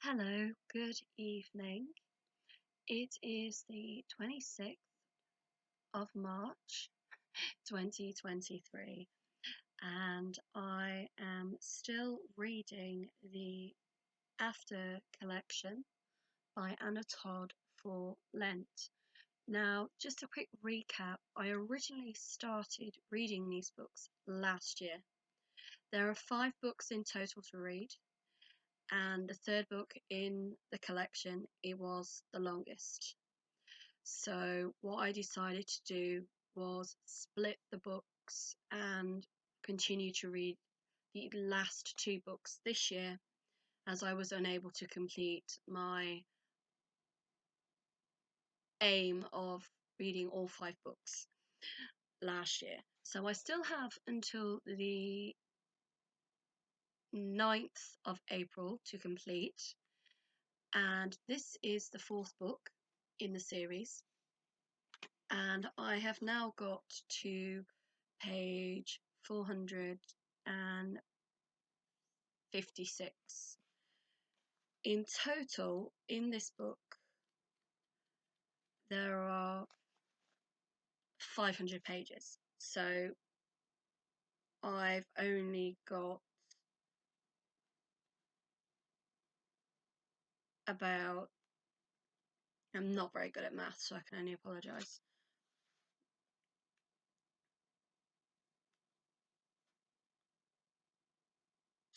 Hello, good evening. It is the 26th of March 2023, and I am still reading the After collection by Anna Todd for Lent. Now, just a quick recap, I originally started reading these books last year. There are 5 books in total to read, and the third book in the collection, it was the longest. So what I decided to do was split the books and continue to read the last 2 books this year, as I was unable to complete my aim of reading all 5 books last year. So I still have until the 9th of April to complete, and this is the 4th book in the series, and I have now got to page 456. In total, in this book, there are 500 pages. So I've only got about, I'm not very good at maths, so I can only apologise.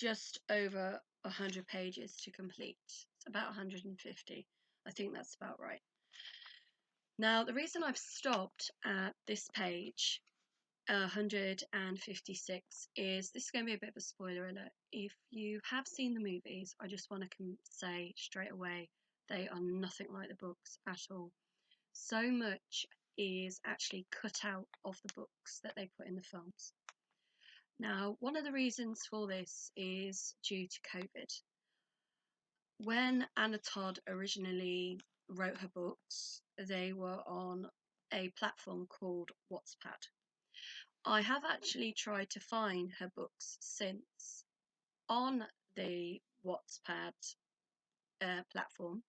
Just over 100 pages to complete. It's about 150. I think that's about right. Now, the reason I've stopped at this page 156 is, this is going to be a bit of a spoiler alert. If you have seen the movies, I just want to say straight away, they are nothing like the books at all. So much is actually cut out of the books that they put in the films. Now, one of the reasons for this is due to COVID. When Anna Todd originally wrote her books, they were on a platform called Wattpad. I have actually tried to find her books since on the Wattpad platform,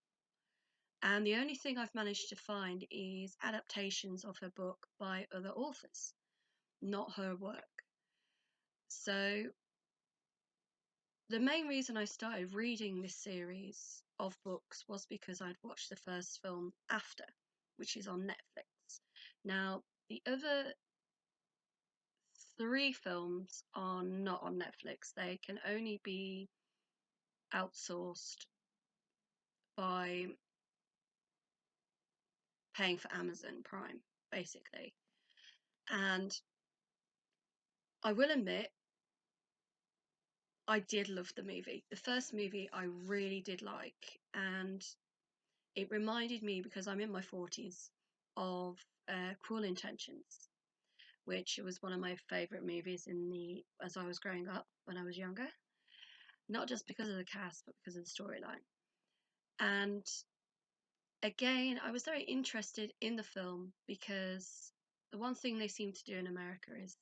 and the only thing I've managed to find is adaptations of her book by other authors, not her work. So the main reason I started reading this series of books was because I'd watched the first film After, which is on Netflix. Now, the other 3 films are not on Netflix. They can only be outsourced by paying for Amazon Prime, basically. And I will admit, I did love the movie. The first movie I really did like, and it reminded me, because I'm in my 40s, of Cruel Intentions, which was one of my favourite movies as I was growing up when I was younger. Not just because of the cast, but because of the storyline. And again, I was very interested in the film because the one thing they seem to do in America is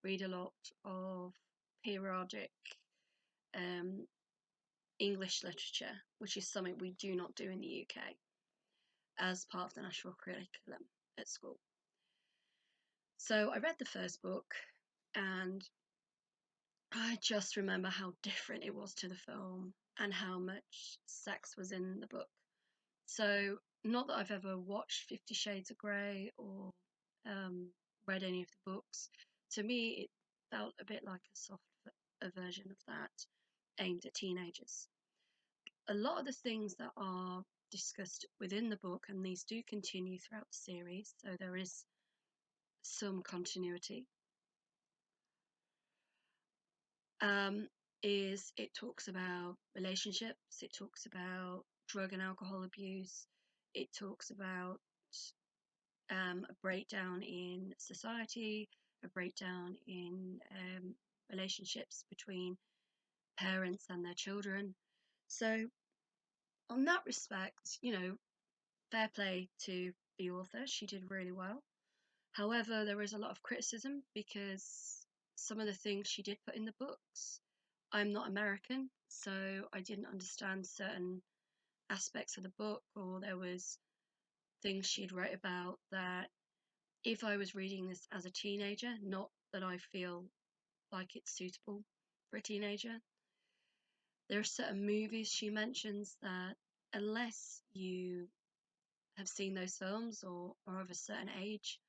read a lot of periodic English literature, which is something we do not do in the UK as part of the national curriculum at school. So I read the first book, and I just remember how different it was to the film and how much sex was in the book. So, not that I've ever watched 50 Shades of Grey or read any of the books. To me, it felt a bit like a soft version of that, aimed at teenagers. A lot of the things that are discussed within the book, and these do continue throughout the series, so there is some continuity, is it talks about relationships, it talks about drug and alcohol abuse, it talks about a breakdown in society, a breakdown in relationships between parents and their children. So, on that respect, fair play to the author, she did really well. However, there is a lot of criticism because some of the things she did put in the books I'm not American, so I didn't understand certain aspects of the book, or there was things she'd wrote about that if I was reading this as a teenager, not that I feel like it's suitable for a teenager. There are certain movies she mentions that unless you have seen those films or are of a certain age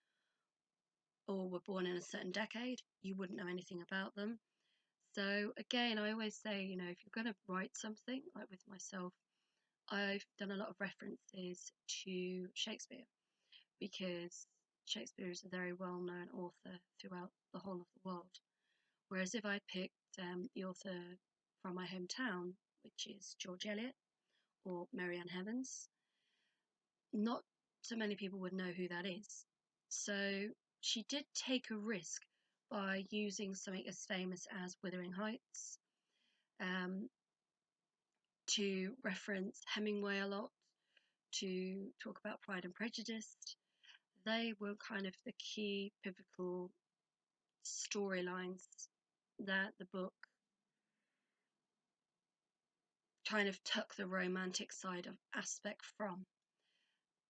or were born in a certain decade, you wouldn't know anything about them. So again, I always say, if you're going to write something, like with myself, I've done a lot of references to Shakespeare because Shakespeare is a very well-known author throughout the whole of the world. Whereas if I picked the author from my hometown, which is George Eliot or Mary Ann Evans, not so many people would know who that is. So she did take a risk by using something as famous as Wuthering Heights, um, to reference Hemingway a lot, to talk about Pride and Prejudice. They were kind of the key pivotal storylines that the book kind of took the romantic side of aspect from.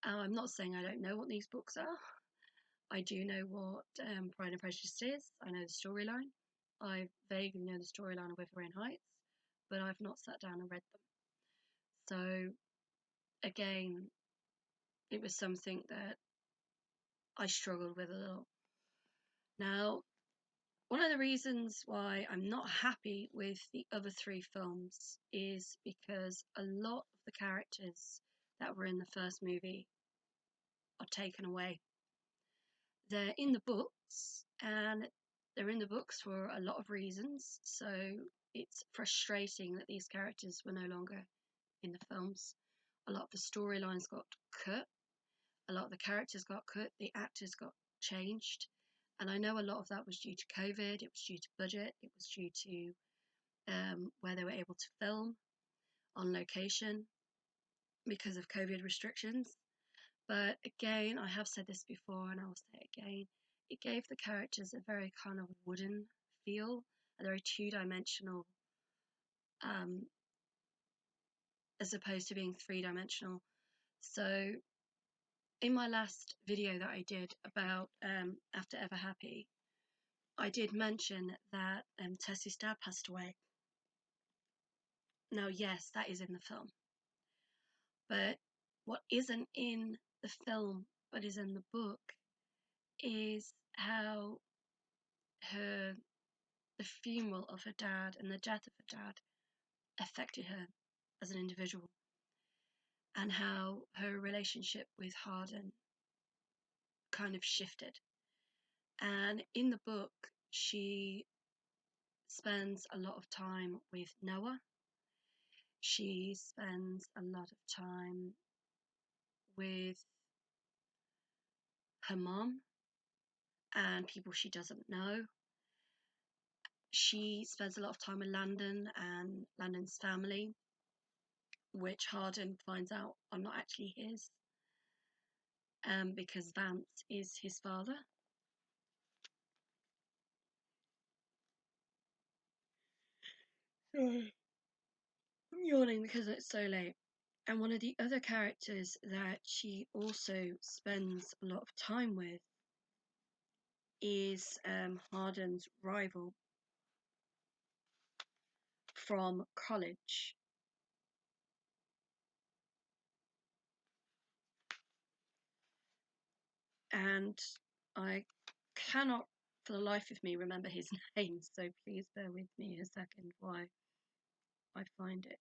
I'm not saying I don't know what these books are. I do know what Pride and Prejudice is. I know the storyline. I vaguely know the storyline of Wuthering Heights, but I've not sat down and read them. So again, it was something that I struggled with a little. Now, one of the reasons why I'm not happy with the other three films is because a lot of the characters that were in the first movie are taken away. They're in the books, and they're in the books for a lot of reasons, so it's frustrating that these characters were no longer in the films. A lot of the storylines got cut, a lot of the characters got cut, the actors got changed, and I know a lot of that was due to COVID, it was due to budget, it was due to where they were able to film on location because of COVID restrictions. But again, I have said this before and I'll say it again, it gave the characters a very kind of wooden feel, a very two-dimensional, um, as opposed to being three-dimensional. So in my last video that I did about After Ever Happy, I did mention that Tessie's dad passed away. Now, yes, that is in the film. But what isn't in the film but is in the book is how the funeral of her dad and the death of her dad affected her as an individual, and how her relationship with Harden kind of shifted. And in the book, she spends a lot of time with Noah. She spends a lot of time with her mom and people she doesn't know. She spends a lot of time with Landon and Landon's family, which Harden finds out are not actually his, because Vance is his father. Sorry, I'm yawning because it's so late. And one of the other characters that she also spends a lot of time with is Harden's rival from college. And I cannot for the life of me remember his name, so please bear with me a second while I find it.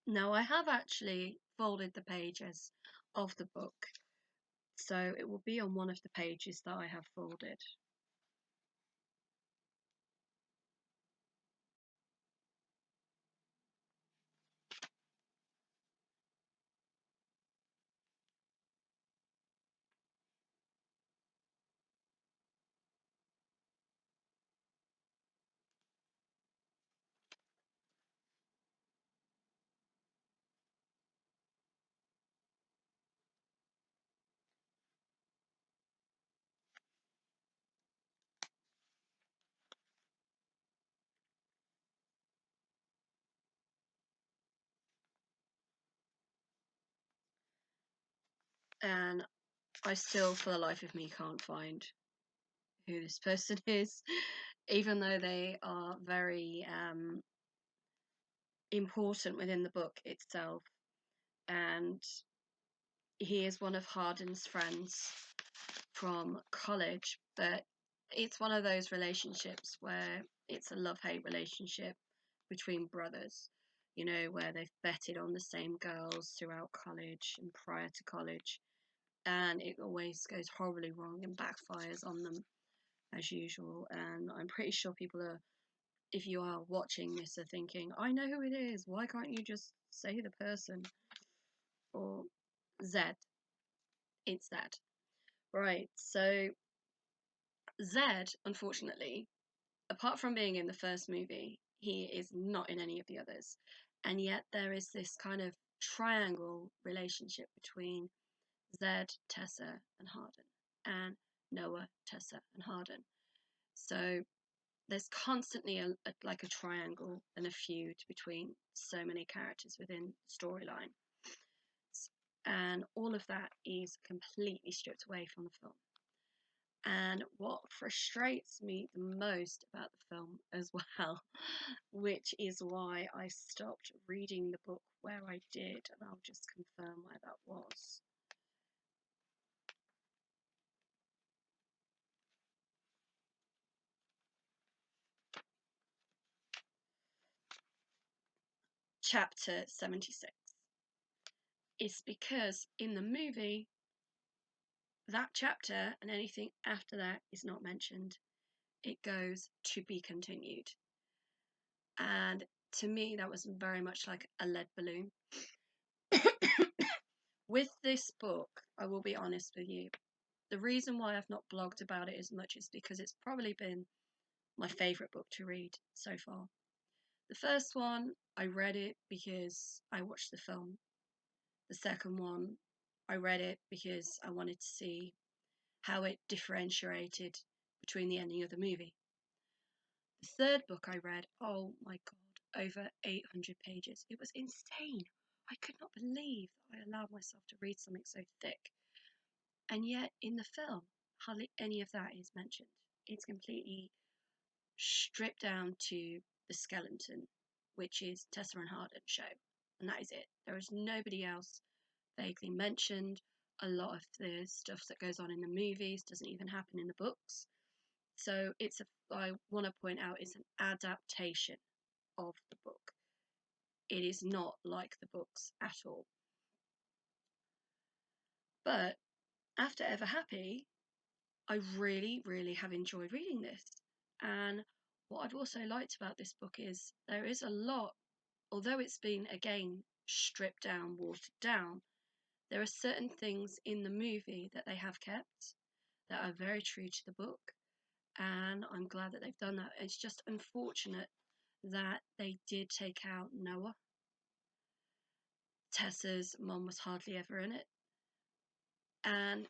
Now, I have actually folded the pages of the book, so it will be on one of the pages that I have folded. and I still, for the life of me, can't find who this person is, even though they are very important within the book itself. And he is one of Hardin's friends from college, but it's one of those relationships where it's a love-hate relationship between brothers, where they've betted on the same girls throughout college and prior to college, and it always goes horribly wrong and backfires on them as usual. And I'm pretty sure people are, if you are watching this, are thinking, I know who it is, why can't you just say the person? Or Zed. It's Zed. Right, so Zed, unfortunately, apart from being in the first movie, he is not in any of the others. And yet there is this kind of triangle relationship between Zed, Tessa, and Hardin, and Noah, Tessa, and Hardin. So there's constantly like a triangle and a feud between so many characters within the storyline. And all of that is completely stripped away from the film. And what frustrates me the most about the film as well, which is why I stopped reading the book where I did, and I'll just confirm where that was. Chapter 76. It's because in the movie, that chapter and anything after that is not mentioned. It goes to be continued. And to me, that was very much like a lead balloon. With this book, I will be honest with you, the reason why I've not blogged about it as much is because it's probably been my favourite book to read so far. The first one, I read it because I watched the film. The second one, I read it because I wanted to see how it differentiated between the ending of the movie. The third book I read, oh my god, over 800 pages. It was insane. I could not believe that I allowed myself to read something so thick. And yet, in the film, hardly any of that is mentioned. It's completely stripped down to the skeleton, which is Tessa and Hardin show. And that is it. There is nobody else vaguely mentioned. A lot of the stuff that goes on in the movies doesn't even happen in the books. So I want to point out, it's an adaptation of the book. It is not like the books at all. But after Ever Happy, I really, really have enjoyed reading this. And what I've also liked about this book is there is a lot, although it's been again stripped down, watered down, there are certain things in the movie that they have kept that are very true to the book. And I'm glad that they've done that. It's just unfortunate that they did take out Noah. Tessa's mom was hardly ever in it. And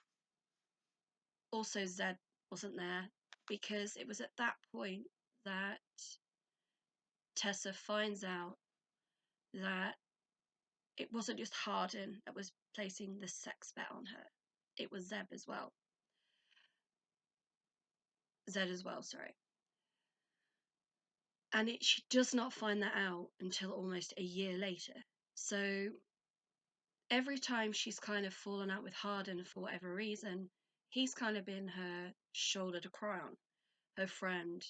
also Zed wasn't there because it was at that point that Tessa finds out that it wasn't just Hardin that was placing the sex bet on her. It was Zed as well. Sorry. And she does not find that out until almost a year later. So every time she's kind of fallen out with Hardin for whatever reason, he's kind of been her shoulder to cry on, her friend.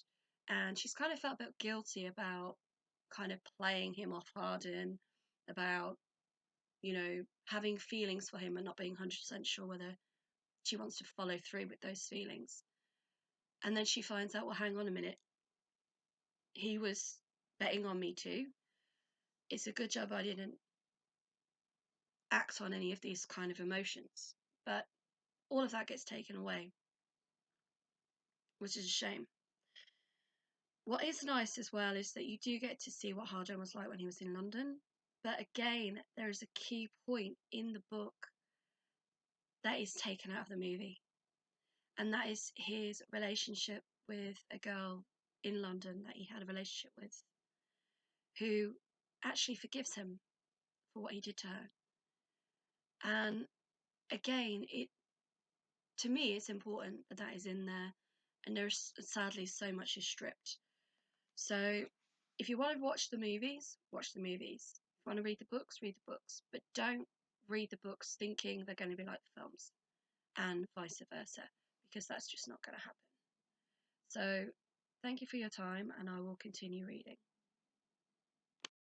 And she's kind of felt a bit guilty about kind of playing him off Hardin, about, having feelings for him and not being 100% sure whether she wants to follow through with those feelings. And then she finds out, well, hang on a minute, he was betting on me too. It's a good job I didn't act on any of these kind of emotions. But all of that gets taken away, which is a shame. What is nice as well is that you do get to see what Hardin was like when he was in London. But again, there is a key point in the book that is taken out of the movie. And that is his relationship with a girl in London that he had a relationship with, who actually forgives him for what he did to her. And again, to me, it's important that that is in there, and there's sadly so much is stripped. So if you want to watch the movies, watch the movies. If you want to read the books, but don't read the books thinking they're going to be like the films, and vice versa, because that's just not going to happen. So thank you for your time, and I will continue reading.